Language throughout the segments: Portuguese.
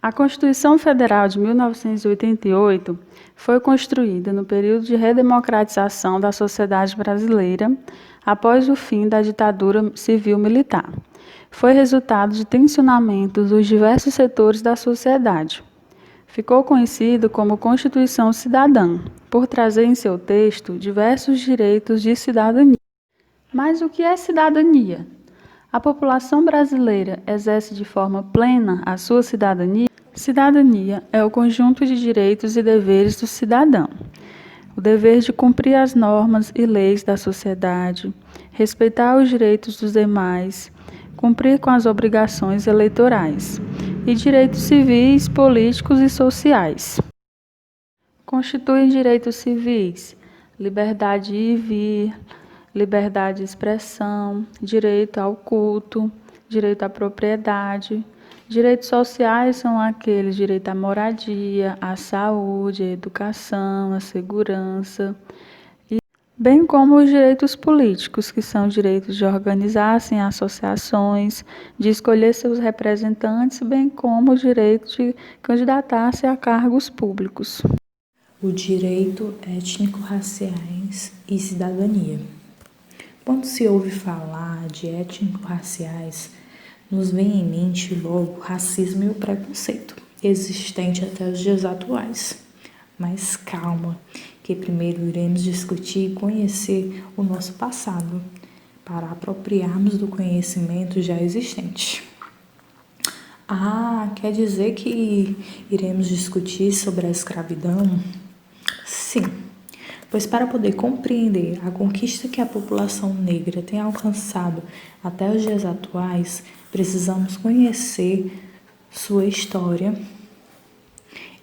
A Constituição Federal de 1988 foi construída no período de redemocratização da sociedade brasileira após o fim da ditadura civil-militar. Foi resultado de tensionamentos dos diversos setores da sociedade. Ficou conhecido como Constituição Cidadã, por trazer em seu texto diversos direitos de cidadania. Mas o que é cidadania? A população brasileira exerce de forma plena a sua cidadania? Cidadania é o conjunto de direitos e deveres do cidadão. O dever de cumprir as normas e leis da sociedade, respeitar os direitos dos demais, cumprir com as obrigações eleitorais e direitos civis, políticos e sociais. Constituem direitos civis: liberdade de ir e vir, liberdade de expressão, direito ao culto, direito à propriedade. Direitos sociais são aqueles direito à moradia, à saúde, à educação, à segurança, bem como os direitos políticos, que são direitos de organizar-se em associações, de escolher seus representantes, bem como o direito de candidatar-se a cargos públicos. O direito étnico-raciais e cidadania. Quando se ouve falar de étnico-raciais, nos vem em mente logo o racismo e o preconceito, existente até os dias atuais. Mas calma, que primeiro iremos discutir e conhecer o nosso passado, para apropriarmos do conhecimento já existente. Quer dizer que iremos discutir sobre a escravidão? Sim, pois para poder compreender a conquista que a população negra tem alcançado até os dias atuais, precisamos conhecer sua história.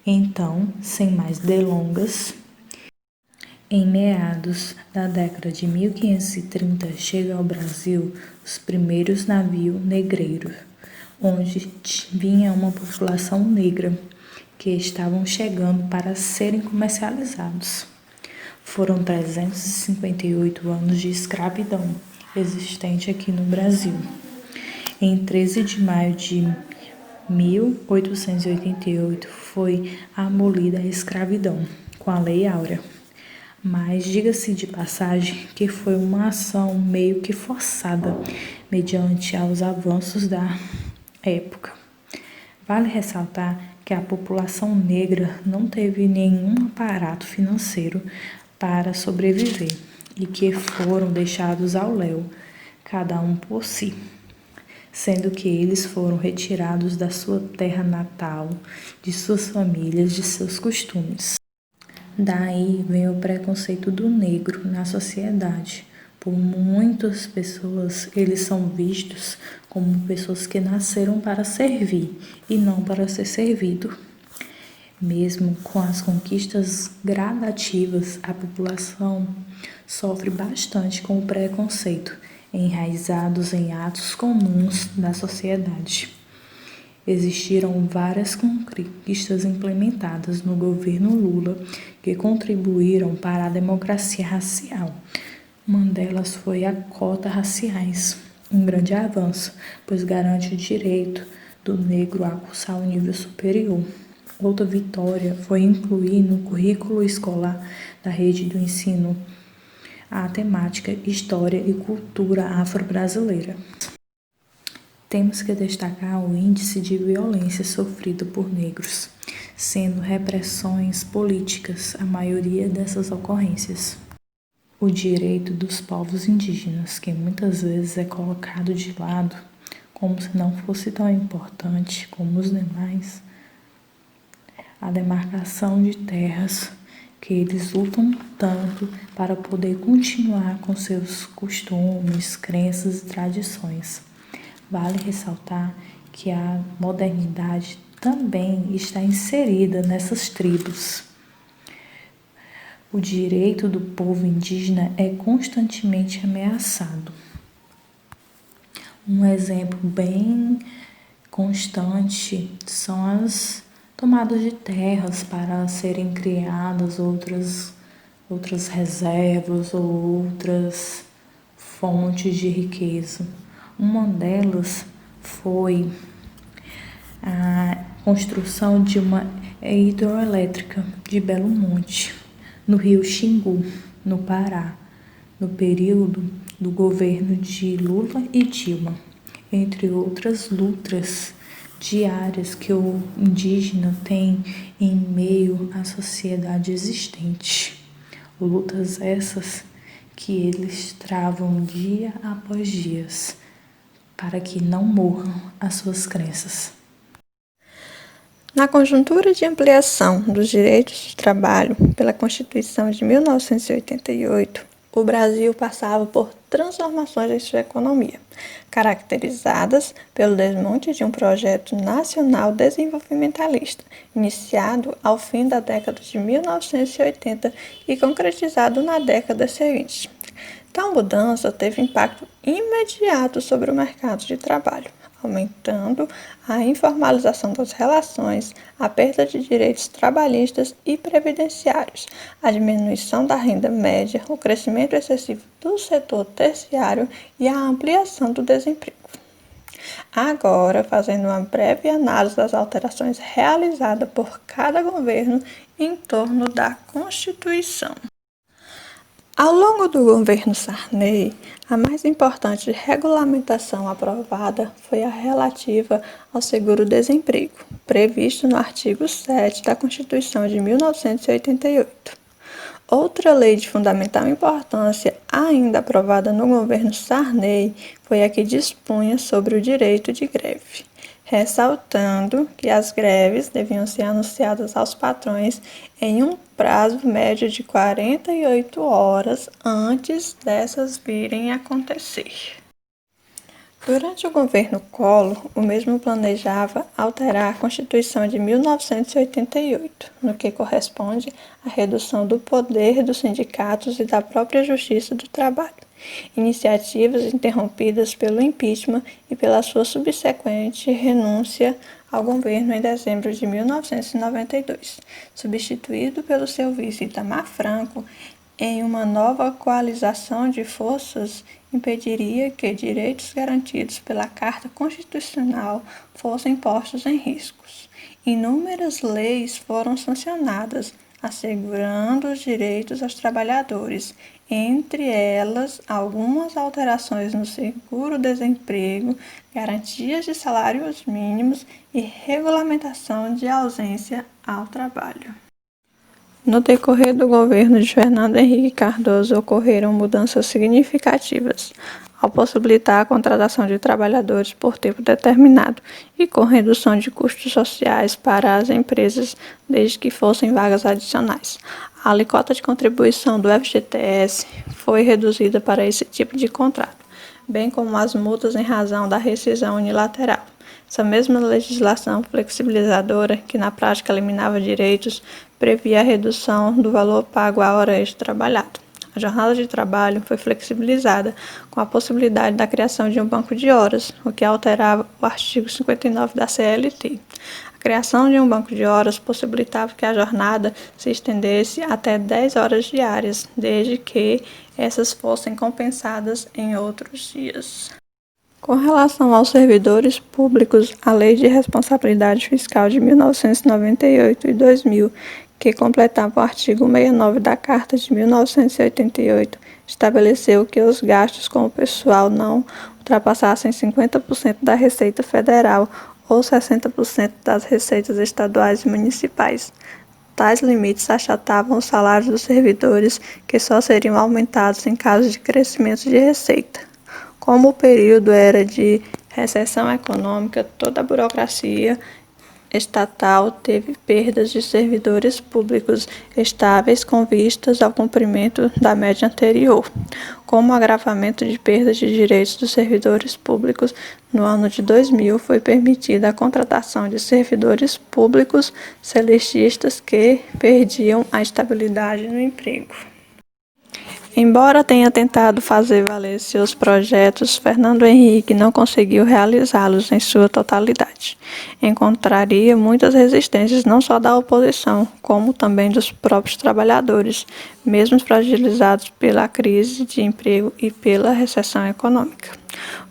Então, sem mais delongas, em meados da década de 1530, chegam ao Brasil os primeiros navios negreiros, onde vinha uma população negra que estavam chegando para serem comercializados. Foram 358 anos de escravidão existente aqui no Brasil. Em 13 de maio de 1888 foi abolida a escravidão com a Lei Áurea. Mas diga-se de passagem que foi uma ação meio que forçada mediante aos avanços da época. Vale ressaltar que a população negra não teve nenhum aparato financeiro para sobreviver e que foram deixados ao léu, cada um por si, sendo que eles foram retirados da sua terra natal, de suas famílias, de seus costumes. Daí vem o preconceito do negro na sociedade. Por muitas pessoas, eles são vistos como pessoas que nasceram para servir e não para ser servido. Mesmo com as conquistas gradativas, a população sofre bastante com o preconceito, enraizados em atos comuns da sociedade. Existiram várias conquistas implementadas no governo Lula que contribuíram para a democracia racial. Uma delas foi a cota raciais, um grande avanço, pois garante o direito do negro a cursar o nível superior. Outra vitória foi incluir no currículo escolar da rede do ensino a temática História e Cultura Afro-Brasileira. Temos que destacar o índice de violência sofrido por negros, sendo repressões políticas a maioria dessas ocorrências. O direito dos povos indígenas, que muitas vezes é colocado de lado, como se não fosse tão importante como os demais. A demarcação de terras, que eles lutam tanto para poder continuar com seus costumes, crenças e tradições. Vale ressaltar que a modernidade também está inserida nessas tribos. O direito do povo indígena é constantemente ameaçado. Um exemplo bem constante são as tomadas de terras para serem criadas outras reservas ou outras fontes de riqueza. Uma delas foi construção de uma hidroelétrica de Belo Monte, no rio Xingu, no Pará, no período do governo de Lula e Dilma, entre outras lutas diárias que o indígena tem em meio à sociedade existente. Lutas essas que eles travam dia após dia para que não morram as suas crenças. Na conjuntura de ampliação dos direitos de trabalho pela Constituição de 1988, o Brasil passava por transformações em sua economia, caracterizadas pelo desmonte de um projeto nacional desenvolvimentalista, iniciado ao fim da década de 1980 e concretizado na década seguinte. Tal mudança teve impacto imediato sobre o mercado de trabalho, aumentando a informalização das relações, a perda de direitos trabalhistas e previdenciários, a diminuição da renda média, o crescimento excessivo do setor terciário e a ampliação do desemprego. Agora, fazendo uma breve análise das alterações realizadas por cada governo em torno da Constituição. Ao longo do governo Sarney, a mais importante regulamentação aprovada foi a relativa ao seguro-desemprego, previsto no artigo 7 da Constituição de 1988. Outra lei de fundamental importância, ainda aprovada no governo Sarney, foi a que dispunha sobre o direito de greve, ressaltando que as greves deviam ser anunciadas aos patrões em um prazo médio de 48 horas antes dessas virem a acontecer. Durante o governo Collor, o mesmo planejava alterar a Constituição de 1988, no que corresponde à redução do poder dos sindicatos e da própria Justiça do Trabalho, iniciativas interrompidas pelo impeachment e pela sua subsequente renúncia ao governo em dezembro de 1992, substituído pelo seu vice Itamar Franco. Em uma nova coalização de forças, impediria que direitos garantidos pela Carta Constitucional fossem postos em riscos. Inúmeras leis foram sancionadas, assegurando os direitos aos trabalhadores, entre elas algumas alterações no seguro-desemprego, garantias de salários mínimos e regulamentação de ausência ao trabalho. No decorrer do governo de Fernando Henrique Cardoso, ocorreram mudanças significativas, ao possibilitar a contratação de trabalhadores por tempo determinado e com redução de custos sociais para as empresas, desde que fossem vagas adicionais. A alíquota de contribuição do FGTS foi reduzida para esse tipo de contrato, bem como as multas em razão da rescisão unilateral. Essa mesma legislação flexibilizadora, que na prática eliminava direitos, previa a redução do valor pago à hora extra trabalhada. A jornada de trabalho foi flexibilizada com a possibilidade da criação de um banco de horas, o que alterava o artigo 59 da CLT. A criação de um banco de horas possibilitava que a jornada se estendesse até 10 horas diárias, desde que essas fossem compensadas em outros dias. Com relação aos servidores públicos, a Lei de Responsabilidade Fiscal de 1998 e 2000, que completava o artigo 69 da Carta de 1988, estabeleceu que os gastos com o pessoal não ultrapassassem 50% da Receita Federal ou 60% das receitas estaduais e municipais. Tais limites achatavam os salários dos servidores, que só seriam aumentados em caso de crescimento de receita. Como o período era de recessão econômica, toda a burocracia estatal teve perdas de servidores públicos estáveis com vistas ao cumprimento da média anterior. Como agravamento de perdas de direitos dos servidores públicos, no ano de 2000 foi permitida a contratação de servidores públicos celestistas que perdiam a estabilidade no emprego. Embora tenha tentado fazer valer seus projetos, Fernando Henrique não conseguiu realizá-los em sua totalidade. Encontraria muitas resistências não só da oposição, como também dos próprios trabalhadores, mesmo fragilizados pela crise de emprego e pela recessão econômica.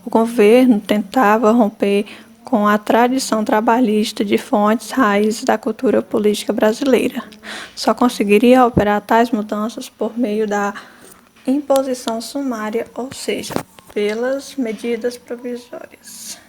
O governo tentava romper com a tradição trabalhista de fontes raízes da cultura política brasileira. Só conseguiria operar tais mudanças por meio da imposição sumária, ou seja, pelas medidas provisórias.